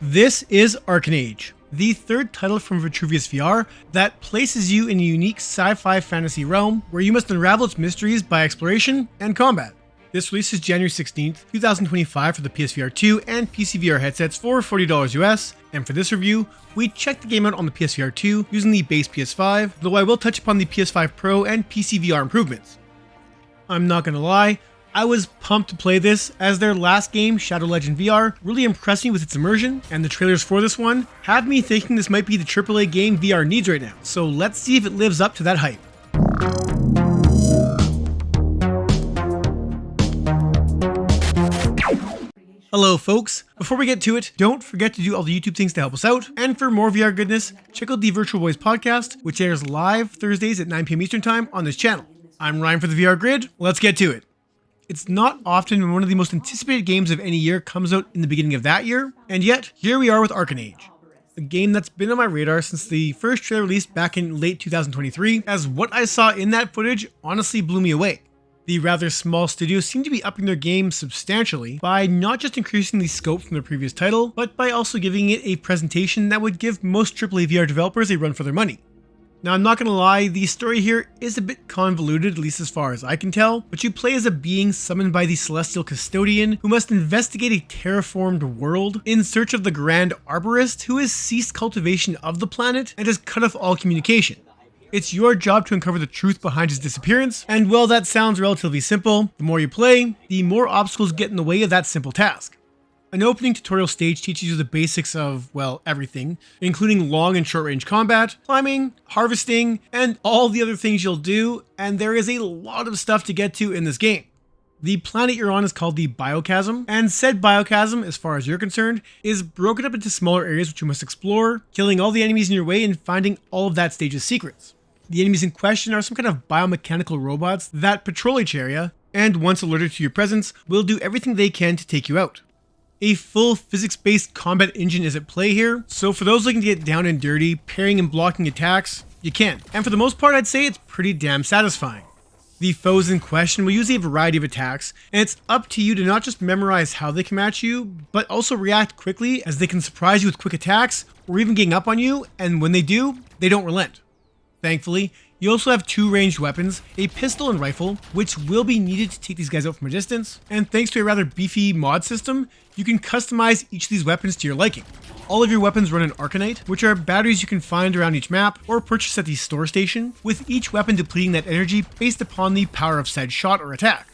This is Arken, the third title from PSVR that places you in a unique sci-fi fantasy realm where you must unravel its mysteries by exploration and combat. This releases January 16th, 2025 for the PSVR 2 and PCVR headsets for $40 US, and for this review, we checked the game out on the PSVR 2 using the base PS5, though I will touch upon the PS5 Pro and PCVR improvements. I'm not gonna lie, I was pumped to play this, as their last game, Shadow Legend VR, really impressed me with its immersion, and the trailers for this one have me thinking this might be the AAA game VR needs right now, so let's see if it lives up to that hype. Hello folks, before we get to it, don't forget to do all the YouTube things to help us out, and for more VR goodness, check out the Virtual Boys podcast, which airs live Thursdays at 9 PM Eastern Time on this channel. I'm Ryan for the VR Grid, let's get to it. It's not often when one of the most anticipated games of any year comes out in the beginning of that year, and yet, here we are with Arken, a game that's been on my radar since the first trailer released back in late 2023, as what I saw in that footage honestly blew me away. The rather small studio seemed to be upping their game substantially by not just increasing the scope from their previous title, but by also giving it a presentation that would give most AAA VR developers a run for their money. Now, I'm not gonna lie, the story here is a bit convoluted, at least as far as I can tell, but you play as a being summoned by the Celestial Custodian who must investigate a terraformed world in search of the Grand Arborist who has ceased cultivation of the planet and has cut off all communication. It's your job to uncover the truth behind his disappearance, and while that sounds relatively simple, the more you play, the more obstacles get in the way of that simple task. An opening tutorial stage teaches you the basics of, well, everything, including long and short range combat, climbing, harvesting, and all the other things you'll do, and there is a lot of stuff to get to in this game. The planet you're on is called the Biochasm, and said Biochasm, as far as you're concerned, is broken up into smaller areas which you must explore, killing all the enemies in your way and finding all of that stage's secrets. The enemies in question are some kind of biomechanical robots that patrol each area, and once alerted to your presence, will do everything they can to take you out. A full physics-based combat engine is at play here, so for those looking to get down and dirty, parrying and blocking attacks, you can. And for the most part, I'd say it's pretty damn satisfying. The foes in question will use a variety of attacks, and it's up to you to not just memorize how they come at you, but also react quickly, as they can surprise you with quick attacks, or even gang up on you, and when they do, they don't relent. Thankfully, you also have two ranged weapons, a pistol and rifle, which will be needed to take these guys out from a distance, and thanks to a rather beefy mod system, you can customize each of these weapons to your liking. All of your weapons run an Arkenite, which are batteries you can find around each map or purchase at the store station, with each weapon depleting that energy based upon the power of said shot or attack.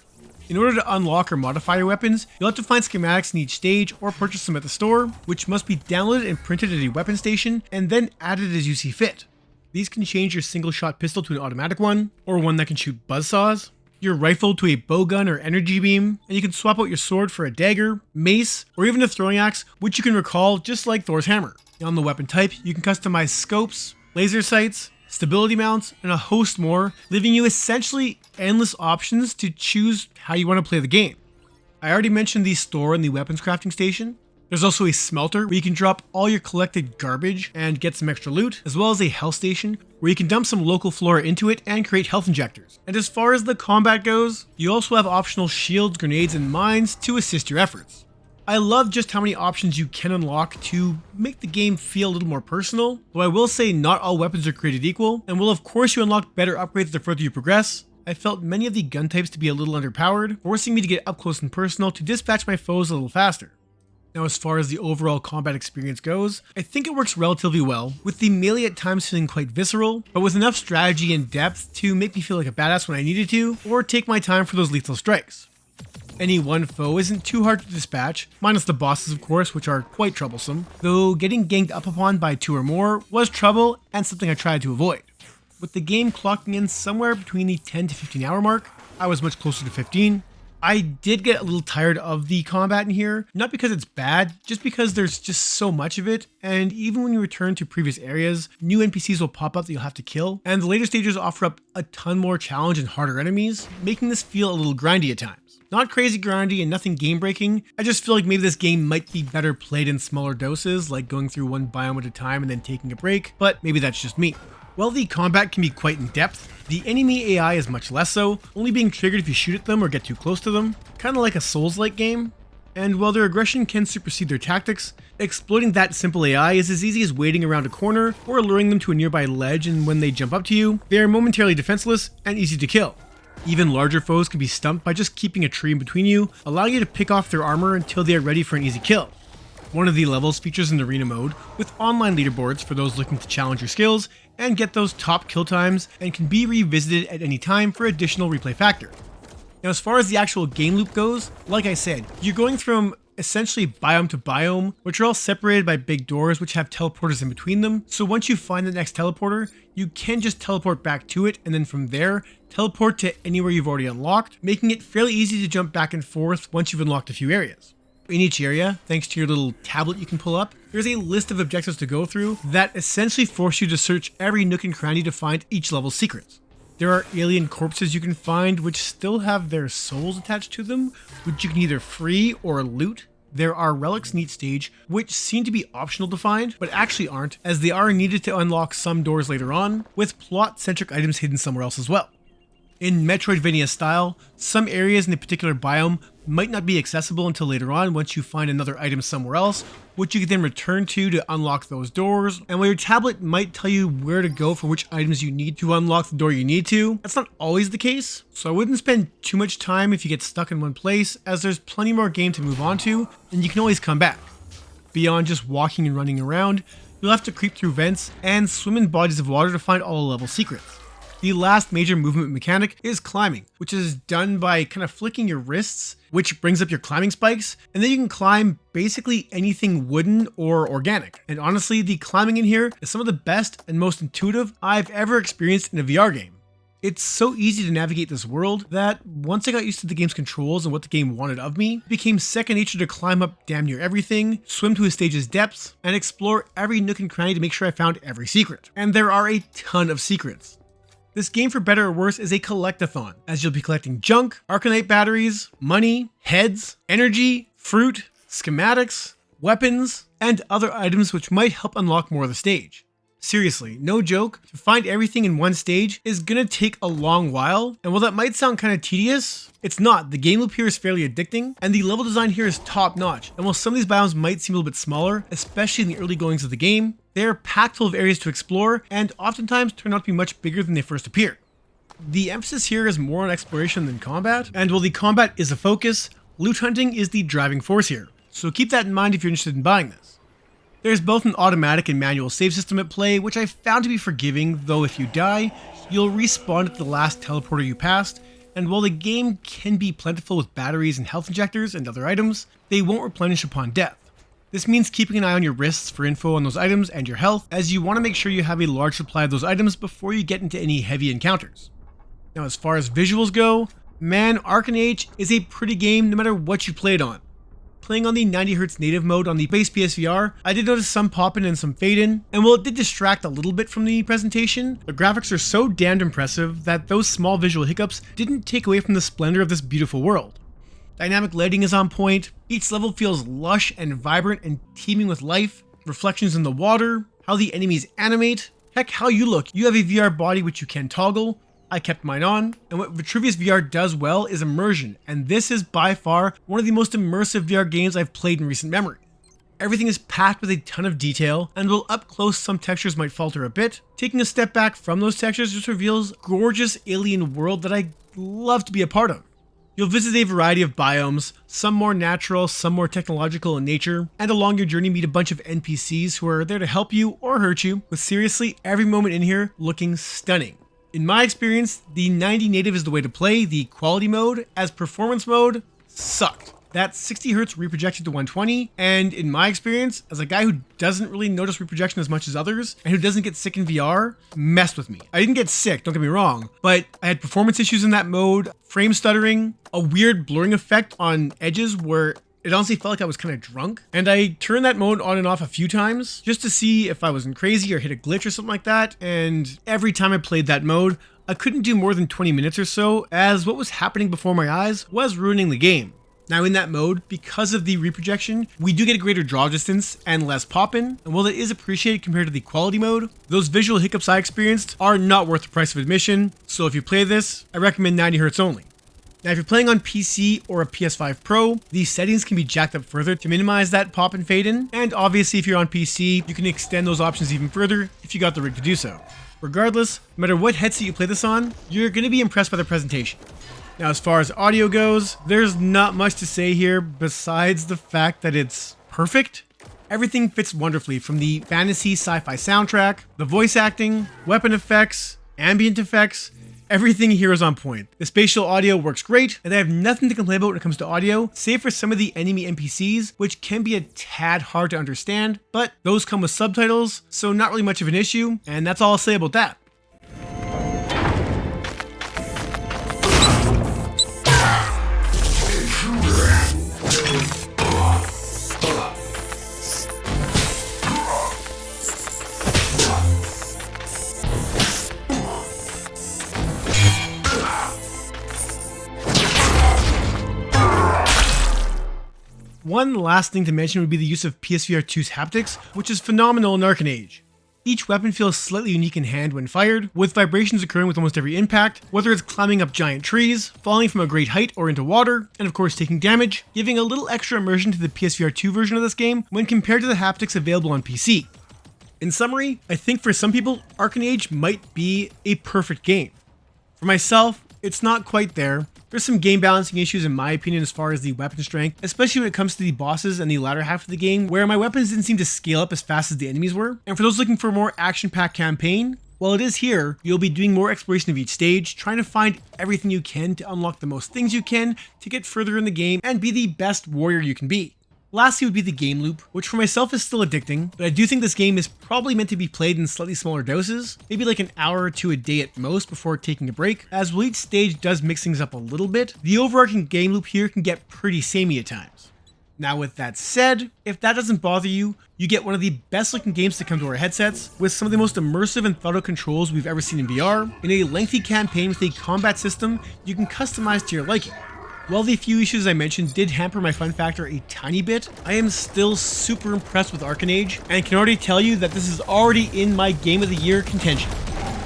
In order to unlock or modify your weapons, you'll have to find schematics in each stage or purchase them at the store, which must be downloaded and printed at a weapon station and then added as you see fit. These can change your single shot pistol to an automatic one, or one that can shoot buzzsaws, your rifle to a bowgun or energy beam, and you can swap out your sword for a dagger, mace, or even a throwing axe, which you can recall just like Thor's hammer. On the weapon type, you can customize scopes, laser sights, stability mounts, and a host more, leaving you essentially endless options to choose how you want to play the game. I already mentioned the store and the weapons crafting station. There's also a smelter where you can drop all your collected garbage and get some extra loot, as well as a health station where you can dump some local flora into it and create health injectors. And as far as the combat goes, you also have optional shields, grenades, and mines to assist your efforts. I love just how many options you can unlock to make the game feel a little more personal, though I will say not all weapons are created equal, and while of course you unlock better upgrades the further you progress, I felt many of the gun types to be a little underpowered, forcing me to get up close and personal to dispatch my foes a little faster. Now, as far as the overall combat experience goes, I think it works relatively well, with the melee at times feeling quite visceral, but with enough strategy and depth to make me feel like a badass when I needed to, or take my time for those lethal strikes. Any one foe isn't too hard to dispatch, minus the bosses of course, which are quite troublesome, though getting ganged up upon by two or more was trouble and something I tried to avoid. With the game clocking in somewhere between the 10 to 15 hour mark, I was much closer to 15, I did get a little tired of the combat in here, not because it's bad, just because there's just so much of it, and even when you return to previous areas, new NPCs will pop up that you'll have to kill, and the later stages offer up a ton more challenge and harder enemies, making this feel a little grindy at times. Not crazy grindy and nothing game breaking, I just feel like maybe this game might be better played in smaller doses, like going through one biome at a time and then taking a break, but maybe that's just me. While the combat can be quite in depth, the enemy AI is much less so, only being triggered if you shoot at them or get too close to them, kinda like a Souls-like game. and while their aggression can supersede their tactics, exploiting that simple AI is as easy as waiting around a corner or luring them to a nearby ledge, and when they jump up to you, they are momentarily defenseless and easy to kill. Even larger foes can be stumped by just keeping a tree in between you, allowing you to pick off their armor until they are ready for an easy kill. One of the levels features an arena mode with online leaderboards for those looking to challenge your skills and get those top kill times, and can be revisited at any time for additional replay factor. Now, as far as the actual game loop goes, like I said, you're going from essentially biome to biome, which are all separated by big doors which have teleporters in between them. So once you find the next teleporter, you can just teleport back to it, and then from there, teleport to anywhere you've already unlocked, making it fairly easy to jump back and forth once you've unlocked a few areas. In each area, thanks to your little tablet you can pull up, there's a list of objectives to go through that essentially force you to search every nook and cranny to find each level's secrets. There are alien corpses you can find which still have their souls attached to them, which you can either free or loot. There are relics in each stage, which seem to be optional to find, but actually aren't, as they are needed to unlock some doors later on, with plot-centric items hidden somewhere else as well. In Metroidvania style, some areas in a particular biome might not be accessible until later on once you find another item somewhere else, which you can then return to unlock those doors, and while your tablet might tell you where to go for which items you need to unlock the door you need to, that's not always the case, so I wouldn't spend too much time if you get stuck in one place, as there's plenty more game to move on to, and you can always come back. Beyond just walking and running around, you'll have to creep through vents and swim in bodies of water to find all the level secrets. The last major movement mechanic is climbing, which is done by kind of flicking your wrists, which brings up your climbing spikes, and then you can climb basically anything wooden or organic. And honestly, the climbing in here is some of the best and most intuitive I've ever experienced in a VR game. It's so easy to navigate this world that once I got used to the game's controls and what the game wanted of me, it became second nature to climb up damn near everything, swim to a stage's depths, and explore every nook and cranny to make sure I found every secret. And there are a ton of secrets. This game, for better or worse, is a collectathon, as you'll be collecting junk, Arkenite batteries, money, heads, energy, fruit, schematics, weapons, and other items which might help unlock more of the stage. Seriously, no joke, to find everything in one stage is gonna take a long while, and while that might sound kinda tedious, it's not. The game loop here is fairly addicting, and the level design here is top notch, and while some of these biomes might seem a little bit smaller, especially in the early goings of the game, they are packed full of areas to explore, and oftentimes turn out to be much bigger than they first appear. The emphasis here is more on exploration than combat, and while the combat is a focus, loot hunting is the driving force here, so keep that in mind if you're interested in buying this. There's both an automatic and manual save system at play, which I found to be forgiving, though if you die, you'll respawn at the last teleporter you passed, and while the game can be plentiful with batteries and health injectors and other items, they won't replenish upon death. This means keeping an eye on your wrists for info on those items and your health, as you want to make sure you have a large supply of those items before you get into any heavy encounters. Now, as far as visuals go, man, Arken Age is a pretty game no matter what you play it on. Playing on the 90Hz native mode on the base PSVR, I did notice some pop-in and some fade-in, and while it did distract a little bit from the presentation, the graphics are so damned impressive that those small visual hiccups didn't take away from the splendor of this beautiful world. Dynamic lighting is on point, each level feels lush and vibrant and teeming with life, reflections in the water, how the enemies animate, heck, how you look. You have a VR body which you can toggle. I kept mine on, and what Vitruvius VR does well is immersion, and this is by far one of the most immersive VR games I've played in recent memory. Everything is packed with a ton of detail, and while up close some textures might falter a bit, taking a step back from those textures just reveals a gorgeous alien world that I love to be a part of. You'll visit a variety of biomes, some more natural, some more technological in nature, and along your journey meet a bunch of NPCs who are there to help you or hurt you, with seriously every moment in here looking stunning. In my experience, the 90 native is the way to play. The quality mode, as performance mode, sucked. That 60Hz reprojected to 120, and in my experience, as a guy who doesn't really notice reprojection as much as others, and who doesn't get sick in VR, messed with me. I didn't get sick, don't get me wrong, but I had performance issues in that mode, frame stuttering, a weird blurring effect on edges where it honestly felt like I was kind of drunk, and I turned that mode on and off a few times just to see if I wasn't crazy or hit a glitch or something like that, and every time I played that mode, I couldn't do more than 20 minutes or so, as what was happening before my eyes was ruining the game. Now in that mode, because of the reprojection, we do get a greater draw distance and less pop-in, and while it is appreciated compared to the quality mode, those visual hiccups I experienced are not worth the price of admission, so if you play this, I recommend 90Hz only. Now, if you're playing on PC or a PS5 Pro, these settings can be jacked up further to minimize that pop and fade in. And obviously, if you're on PC, you can extend those options even further if you got the rig to do so. Regardless, no matter what headset you play this on, you're going to be impressed by the presentation. Now, as far as audio goes, there's not much to say here besides the fact that it's perfect. Everything fits wonderfly, from the fantasy sci-fi soundtrack, the voice acting, weapon effects, ambient effects. Everything here is on point. The spatial audio works great, and I have nothing to complain about when it comes to audio, save for some of the enemy NPCs, which can be a tad hard to understand, but those come with subtitles, so not really much of an issue, and that's all I'll say about that. One last thing to mention would be the use of PSVR 2's haptics, which is phenomenal in Arken. Each weapon feels slightly unique in hand when fired, with vibrations occurring with almost every impact, whether it's climbing up giant trees, falling from a great height or into water, and of course taking damage, giving a little extra immersion to the PSVR 2 version of this game when compared to the haptics available on PC. In summary, I think for some people, Arken might be a perfect game. For myself, it's not quite there. There's some game balancing issues in my opinion as far as the weapon strength, especially when it comes to the bosses and the latter half of the game, where my weapons didn't seem to scale up as fast as the enemies were. And for those looking for a more action-packed campaign, while it is here, you'll be doing more exploration of each stage, trying to find everything you can to unlock the most things you can to get further in the game and be the best warrior you can be. Lastly would be the game loop, which for myself is still addicting, but I do think this game is probably meant to be played in slightly smaller doses, maybe like an hour or two a day at most before taking a break, as while each stage does mix things up a little bit, the overarching game loop here can get pretty samey at times. Now with that said, if that doesn't bother you, you get one of the best looking games to come to our headsets, with some of the most immersive and thought out controls we've ever seen in VR, in a lengthy campaign with a combat system you can customize to your liking. While the few issues I mentioned did hamper my fun factor a tiny bit, I am still super impressed with Arken and can already tell you that this is already in my Game of the Year contention.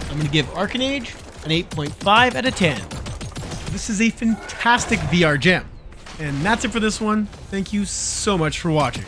I'm going to give Arken an 8.5 out of 10. This is a fantastic VR gem. And that's it for this one. Thank you so much for watching.